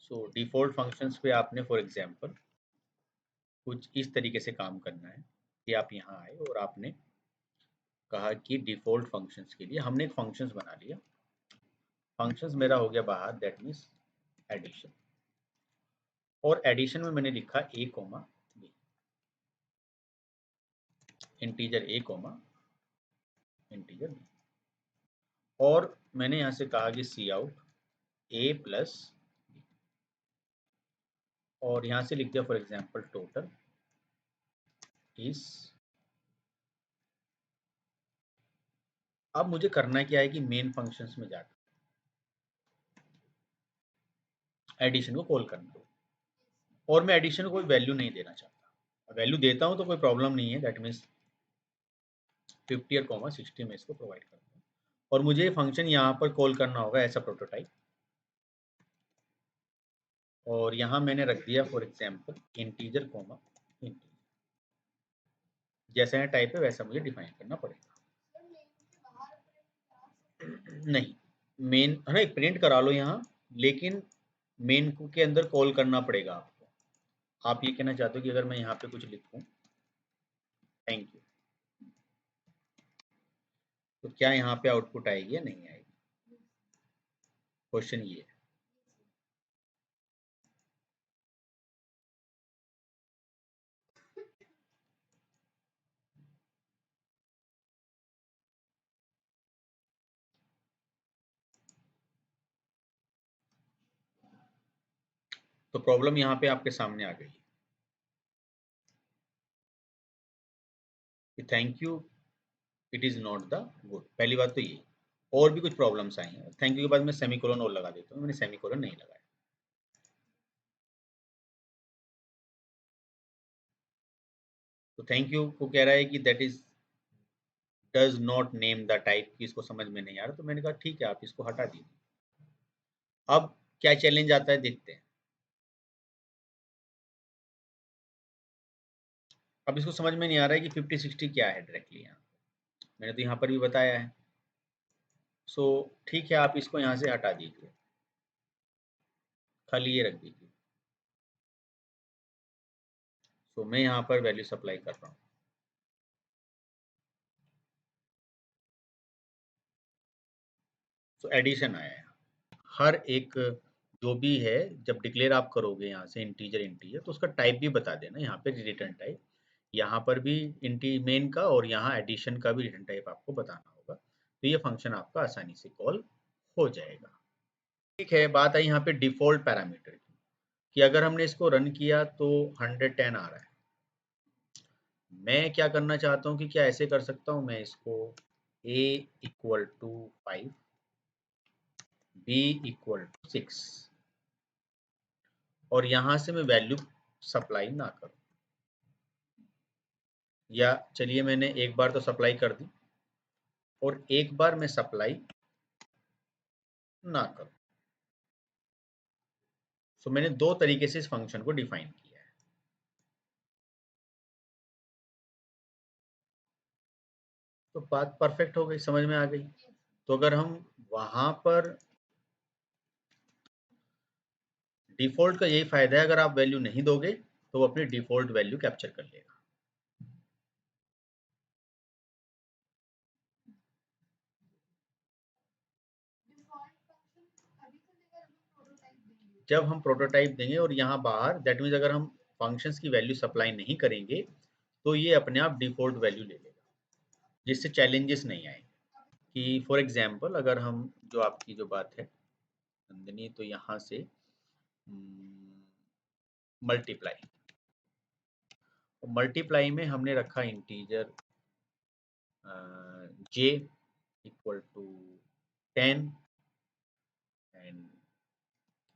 सो default functions पे आपने for example कुछ इस तरीके से काम करना है कि आप यहाँ आए और आपने कहा कि डिफ़ॉल्ट फंक्शंस के लिए हमने एक फंक्शंस बना लिया। फंक्शंस मेरा हो गया बाहर, दैट मीन्स एडिशन, और एडिशन में मैंने लिखा a comma b, integer a comma integer b, और मैंने यहाँ से कहा कि सी आउट a प्लस b, और यहाँ से लिख दिया फॉर एग्जांपल टोटल इज। अब मुझे करना क्या है कि मेन फंक्शंस में जाकर एडिशन को कॉल करना, और मैं एडिशन को कोई वैल्यू नहीं देना चाहता। वैल्यू देता हूँ तो कोई प्रॉब्लम नहीं है, दैट मीन्स 50 और कॉमा 60 में इसको प्रोवाइड करता हूँ, और मुझे फंक्शन यहाँ पर कॉल करना होगा ऐसा प्रोटोटाइप, और यहाँ मैंने रख दिया for example integer comma integer, जैसा है टाइप है वैसा मुझे डिफाइन करना पड़ेगा। नहीं, मेन है ना, प्रिंट करा लो यहाँ, लेकिन मेन को के अंदर कॉल करना पड़ेगा आपको। आप ये कहना चाहते हो कि अगर मैं यहाँ पे कुछ लिखूं थैंक यू, तो क्या यहाँ पे आउटपुट आएगी या नहीं आएगी? क्वेश्चन ये है। तो प्रॉब्लम यहाँ पे आपके सामने आ गई कि thank you it is not the good. पहली बात तो ये, और भी कुछ प्रॉब्लम्स आई हैं। थैंक यू के बाद मैं सेमीकोलन और लगा देता हूँ, मैंने सेमीकोलन नहीं लगाया। तो थैंक यू को कह रहा है कि that is does not name the type, की इसको समझ में नहीं आ रहा, तो मैंने कहा ठीक है आप इसको हटा दीजिए। अब क्या चैलेंज आता है देखते हैं। अब इसको समझ में नहीं आ रहा है कि 50-60 क्या है डायरेक्टली यहाँ, मैंने तो यहाँ पर भी बताया है। सो ठीक है, आप इसको यहाँ से हटा दीजिए, खाली ये रख दीजिए। सो मैं यहाँ पर वैल्यू सप्लाई कर रहा हूँ। सो एडिशन आया है। हर एक जो भी है, जब डिक्लेयर आप करोगे यहाँ से इंटीजर इंटीजर, तो उसका टाइप भी बता देना, यहाँ पे रिटर्न टाइप, यहाँ पर भी इंटी मेन का और यहाँ एडिशन का भी रिटर्न टाइप आपको बताना होगा, तो ये फंक्शन आपका आसानी से कॉल हो जाएगा। ठीक है, बात आई यहाँ पे डिफॉल्ट पैरामीटर की, कि अगर हमने इसको रन किया तो 110 आ रहा है। मैं क्या करना चाहता हूँ कि क्या ऐसे कर सकता हूँ, मैं इसको a equal to 5, b equal to 6, और यहाँ से मैं वैल्यू सप्लाई ना करूँ, या चलिए मैंने एक बार तो सप्लाई कर दी और एक बार मैं सप्लाई ना करूँ। सो मैंने दो तरीके से इस फंक्शन को डिफाइन किया है। तो बात परफेक्ट हो गई, समझ में आ गई। तो अगर हम वहां पर, डिफॉल्ट का यही फायदा है, अगर आप वैल्यू नहीं दोगे तो वो अपनी डिफॉल्ट वैल्यू कैप्चर कर लेगा। जब हम प्रोटोटाइप देंगे और यहाँ बाहर, दैट मीन्स अगर हम फंक्शंस की वैल्यू सप्लाई नहीं करेंगे तो ये अपने आप डिफॉल्ट वैल्यू ले लेगा, जिससे चैलेंजेस नहीं आएंगे। कि फॉर एग्जांपल अगर हम, जो आपकी जो बात है नंदिनी, तो यहाँ से मल्टीप्लाई, मल्टीप्लाई में हमने रखा integer j equal to 10 and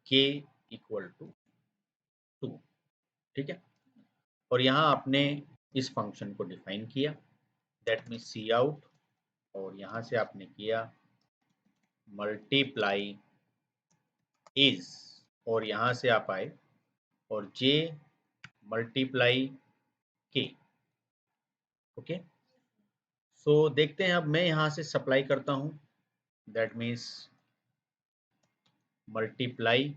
k equal to 2, ठीक है। और यहाँ आपने इस फंक्शन को डिफाइन किया, दैट मीन्स सी आउट, और यहाँ से आपने किया मल्टीप्लाई इज, और यहाँ से आप आए और j मल्टीप्लाई k, ओके। सो देखते हैं, अब मैं यहाँ से सप्लाई करता हूँ, दैट मीन्स मल्टीप्लाई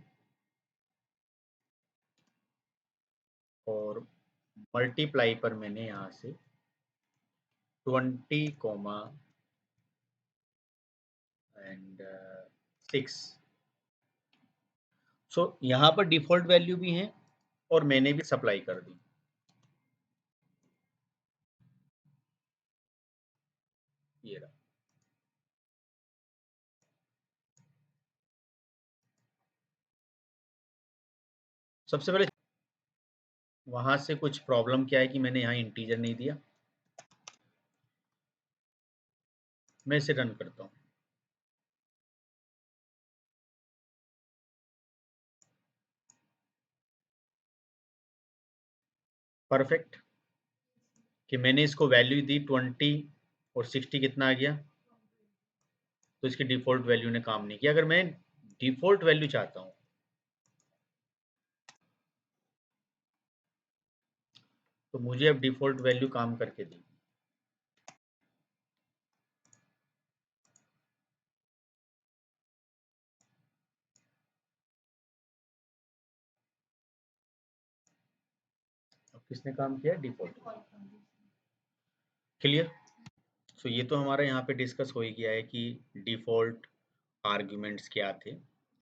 और मल्टीप्लाई पर मैंने यहाँ से 20 कोमा एंड 6। सो यहाँ पर डिफॉल्ट वैल्यू भी है और मैंने भी सप्लाई कर दी। ये रहा। सबसे पहले वहां से कुछ प्रॉब्लम क्या है कि मैंने यहाँ इंटीजर नहीं दिया। मैं इसे रन करता हूँ। परफेक्ट कि मैंने इसको वैल्यू दी 20 और 60 कितना आ गया, तो इसकी डिफॉल्ट वैल्यू ने काम नहीं किया। अगर मैं डिफॉल्ट वैल्यू चाहता हूँ तो मुझे अब डिफॉल्ट वैल्यू काम करके दी। अब किसने काम किया? डिफॉल्ट। क्लियर? सो ये तो हमारा यहाँ पे डिस्कस हो ही गया है कि डिफॉल्ट आर्ग्यूमेंट्स क्या थे।